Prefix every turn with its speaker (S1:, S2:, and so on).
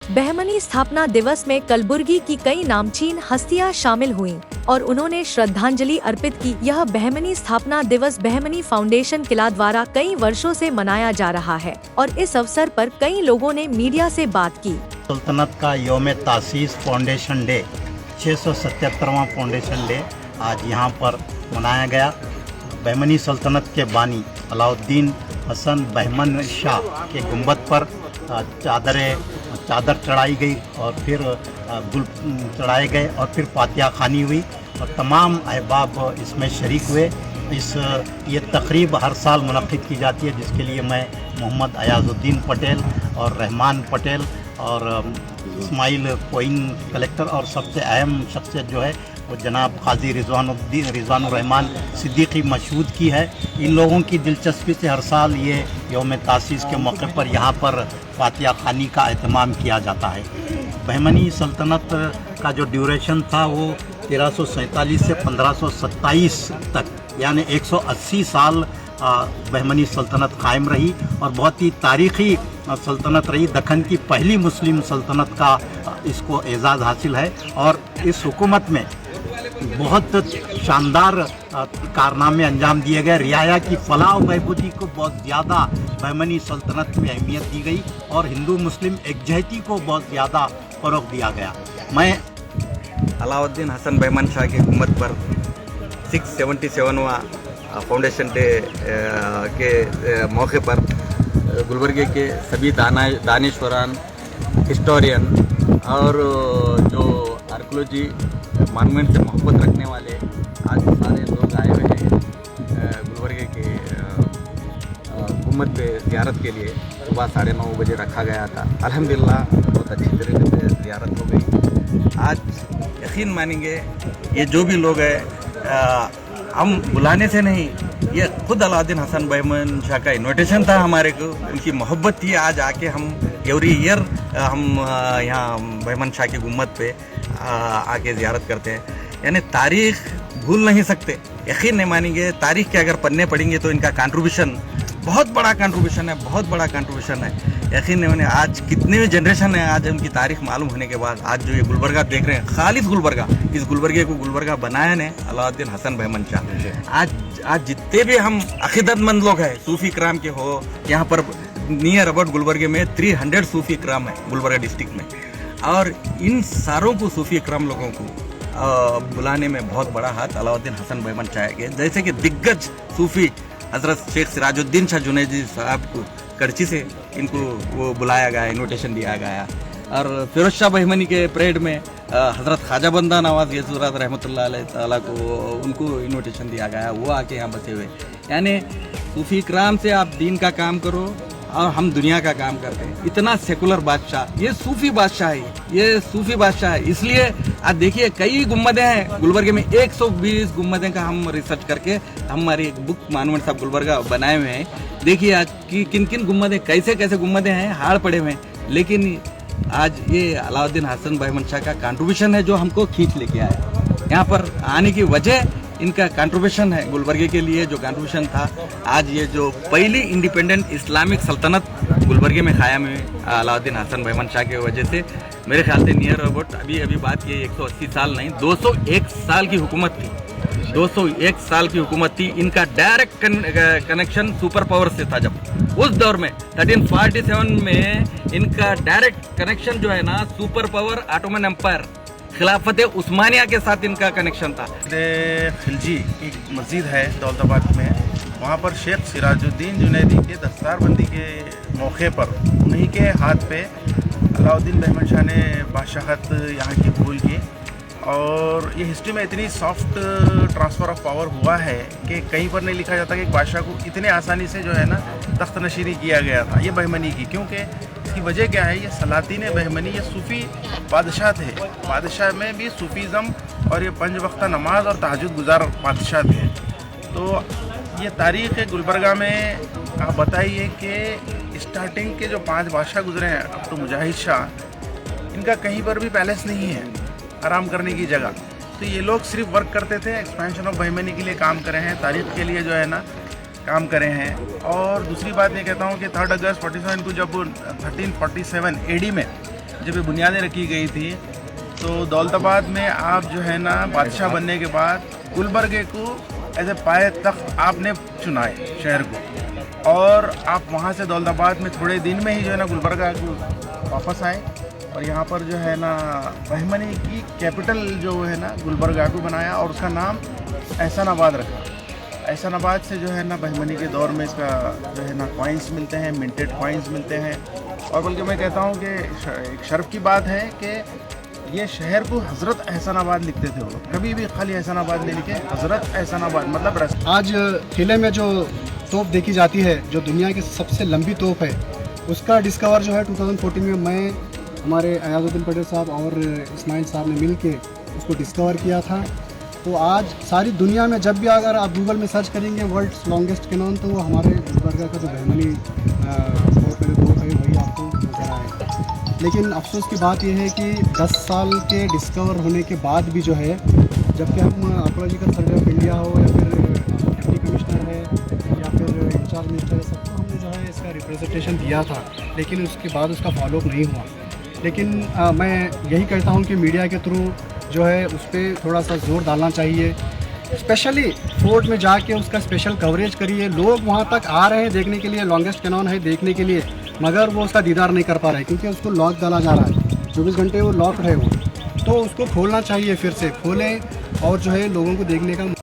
S1: बहमनी स्थापना दिवस में कलबुर्गी की कई नामचीन हस्तियां शामिल हुईं और उन्होंने श्रद्धांजलि अर्पित की। यह बहमनी स्थापना दिवस बहमनी फाउंडेशन किला द्वारा कई वर्षों से मनाया जा रहा है और इस अवसर पर कई लोगों ने मीडिया से बात की।
S2: सल्तनत का यौम तासीस फाउंडेशन डे 677वां फाउंडेशन डे आज यहाँ पर मनाया गया। बहमनी सल्तनत के बानी अलाउद्दीन हसन बहमन शाह के गुंबद पर चादर चढ़ाई गई और फिर गुल चढ़ाए गए और फिर फातिहा खानी हुई और तमाम अहबाब इसमें शरीक हुए। ये तकरीब हर साल मुनक़्क़िद की जाती है, जिसके लिए मैं मोहम्मद अयाज़ुद्दीन पटेल और रहमान पटेल और इस्माइल कोइन कलेक्टर और सबसे अहम शख्सियत जो है वो जनाब काजी रिजवानुर्रहमान सिद्दीकी मशहूद की है। इन लोगों की दिलचस्पी से हर साल ये यौम तासीस के मौके पर यहाँ पर फातिहा खानी का एहतमाम किया जाता है। बहमनी सल्तनत का जो ड्यूरेशन था वो 1347 से 1527 तक यानी 180 साल बहमनी सल्तनत कायम रही और बहुत ही तारीख़ी सल्तनत रही। दक्कन की पहली मुस्लिम सल्तनत का इसको एजाज़ हासिल है और इस हुकूमत में बहुत शानदार कारनामे अंजाम दिए गए। रियाया की फलाह व बहबूदी को बहुत ज़्यादा बहमनी सल्तनत में अहमियत दी गई और हिंदू मुस्लिम एकजहती को बहुत ज़्यादा फ़रोग़ दिया गया। मैं
S3: अलाउद्दीन हसन बहमन शाह की हुकूमत पर 677वां फाउंडेशन डे के मौके पर गुलबर्गे के सभी दानिश्वरान, हिस्टोरियन और जो आर्कियोलॉजी मॉन्यूमेंट से मोहब्बत रखने वाले आज सारे लोग आए हुए हैं गुलबर्गे के हुकूमत पे ज़ियारत के लिए। सुबह 9:30 बजे रखा गया था। अल्हम्दुलिल्लाह बहुत अच्छी तरीके से ज़ियारत हो गई। आज यकीन मानेंगे ये जो भी लोग हैं हम बुलाने से नहीं, ये खुद अलाउद्दीन हसन बहमन शाह का इन्विटेशन था हमारे को, उनकी मोहब्बत थी। आज आके हम एवरी ईयर हम यहाँ बहमन शाह की गुम्बद पे आके ज़ियारत करते हैं। यानी तारीख़ भूल नहीं सकते, यकीन नहीं मानेंगे। तारीख़ के अगर पन्ने पढ़ेंगे तो इनका कंट्रीब्यूशन बहुत बड़ा कंट्रीब्यूशन है, बहुत बड़ा कंट्रीब्यूशन है। यकीन नहीं माने आज कितने भी जनरेशन है, आज उनकी तारीख़ मालूम होने के बाद आज जो ये गुलबर्गा देख रहे हैं, खालिद गुलबर्गा, इस गुलबर्गे को गुलबर्गा बनाया ने अलाउद्दीन हसन बहमन शाह। आज जितने भी हम अक़ीदतमंद लोग हैं, सूफ़ी कराम के हो, यहाँ पर नियर अबाउट गुलबर्गे में 300 सूफ़ी कराम है गुलबर्गा डिस्ट्रिक्ट में, और इन सारों को सूफ़ी कराम लोगों को बुलाने में बहुत बड़ा हाथ अलाउद्दीन हसन बहमन शाह के, जैसे कि दिग्गज सूफ़ी हज़रत शेख सिराजुद्दीन शाह जुनैदी साहब को करची से इनको वो बुलाया गया, इन्विटेशन दिया गया। और फिरोज शाह बहमनी के परेड में हज़रत ख्वाजा बंदा नवाज़ गैसूरत रहमतुल्लाह अलैह ताला को उनको इन्विटेशन दिया गया, वो आके यहाँ बसे हुए। यानी सूफ़ी कराम से आप दीन का काम करो और हम दुनिया का काम करते हैं। इतना सेकुलर बादशाह, ये सूफ़ी बादशाह है, ये सूफ़ी बादशाह है। इसलिए आज देखिए कई गुम्बदें हैं गुलबर्गे में, 120 गुम्बदें का हम रिसर्च करके हमारी एक बुक मॉन्यूमेंट ऑफ गुलबर्गा बनाए हुए हैं। देखिए आज की किन किन गुम्बदें, कैसे कैसे गुम्बदें हैं, हाड़ पड़े हुए हैं, लेकिन आज ये अलाउद्दीन हसन बहमन शाह का कंट्रीब्यूशन है जो हमको खींच लेके आया। यहाँ पर आने की वजह इनका कंट्रीब्यूशन है गुलबर्गे के लिए, जो कंट्रीब्यूशन था। आज ये जो पहली इंडिपेंडेंट इस्लामिक सल्तनत गुलबर्गे में कायम हुई अलाउद्दीन हसन बहमन शाह की वजह से, मेरे ख्याल से नियर अबाउट अभी बात की 180 साल नहीं, 201 साल की हुकूमत थी, 201 साल की हुकूमत थी। इनका डायरेक्ट कनेक्शन सुपर पावर से था। जब उस दौर में 1347 में इनका डायरेक्ट कनेक्शन जो है ना, सुपर पावर ऑटोमन एम्पायर खिलाफत उस्मानिया के साथ इनका कनेक्शन था।
S4: खिलजी एक मस्जिद है दौलताबाद में, वहाँ पर शेख सिराजुद्दीन जुनैदी के दस्तारबंदी के मौके पर उन्हीं के हाथ पे अलाउद्दीन बहमन शाह ने बादशाहत यहाँ की कबूल की। और ये हिस्ट्री में इतनी सॉफ्ट ट्रांसफ़र ऑफ पावर हुआ है कि कहीं पर नहीं लिखा जाता कि एक बादशाह को इतने आसानी से जो है ना तख्त नशीनी किया गया था ये बहमनी की। क्योंकि इसकी वजह क्या है, ये सलातीन बहमनी ये सूफ़ी बादशाह थे, बादशाह में भी सूफ़ीज़म और ये 5 वक्त नमाज और तहज्जुद गुजार बादशाह थे। तो ये तारीख़ गुलबर्गा में आप बताइए कि स्टार्टिंग के जो 5 बादशाह गुजरे हैं, अब तो मुजाहिद शाह, इनका कहीं पर भी पैलेस नहीं है आराम करने की जगह। तो ये लोग सिर्फ वर्क करते थे, एक्सपेंशन ऑफ बहमनी के लिए काम करे हैं, तारीख़ के लिए जो है ना काम करे हैं। और दूसरी बात ये कहता हूँ कि 3 अगस्त 47 को जब 1347 AD में जब ये बुनियादें रखी गई थी तो दौलताबाद में आप जो है ना बादशाह बनने के बाद गुलबर्गे को एज ए पाए तख्त आपने चुना है शहर को, और आप वहाँ से दौलताबाद में थोड़े दिन में ही जो है ना गुलबर्गा को वापस आए और यहाँ पर जो है ना बहमनी की कैपिटल जो है ना गुलबर्गा को बनाया और उसका नाम एहसानाबाद रखा। एहसानाबाद से जो है ना बहमनी के दौर में इसका जो है ना कॉइन्स मिलते हैं, मिंटेड कॉइन्स मिलते हैं, और बल्कि मैं कहता हूँ कि एक शर्फ की बात है कि ये शहर को हज़रत एहसानाबाद लिखते थे वो लोग, कभी भी खाली एहसानाबाद नहीं लिखे, हज़रत एहसानाबाद मतलब
S5: आज किले में जो तोप देखी जाती है, जो दुनिया की सबसे लंबी तोप है, उसका डिस्कवर जो है 2014 में मैं, हमारे अयाजुद्दीन पटेल साहब और इस्माइल साहब ने मिल के उसको डिस्कवर किया था। तो आज सारी दुनिया में जब भी अगर आप गूगल में सर्च करेंगे वर्ल्ड्स लॉन्गेस्ट कैनॉन, तो वो हमारे गुलबर्गा का जो बहमनी तोप है वही आपको नजर आएगा। लेकिन अफसोस की बात यह है कि 10 साल के डिस्कवर होने के बाद भी जो है, जबकि हम आर्कोलॉजिकल सर्वे ऑफ इंडिया हो या फिर डिप्टी कमिश्नर है या फिर इंचार्ज मिनिस्टर है, सबको हमने जो है इसका रिप्रेजेंटेशन दिया था, लेकिन उसके बाद उसका फॉलोअप नहीं हुआ। लेकिन मैं यही कहता हूँ कि मीडिया के थ्रू जो है उस पर थोड़ा सा जोर डालना चाहिए, स्पेशली फोर्ट में जाके उसका स्पेशल कवरेज करिए। लोग वहाँ तक आ रहे हैं देखने के लिए, लॉन्गेस्ट कैनॉन है देखने के लिए, मगर वो उसका दीदार नहीं कर पा रहे क्योंकि उसको लॉक डाला जा रहा है, 24 घंटे वो लॉक है वो। तो उसको खोलना चाहिए, फिर से खोलें और जो है लोगों को देखने का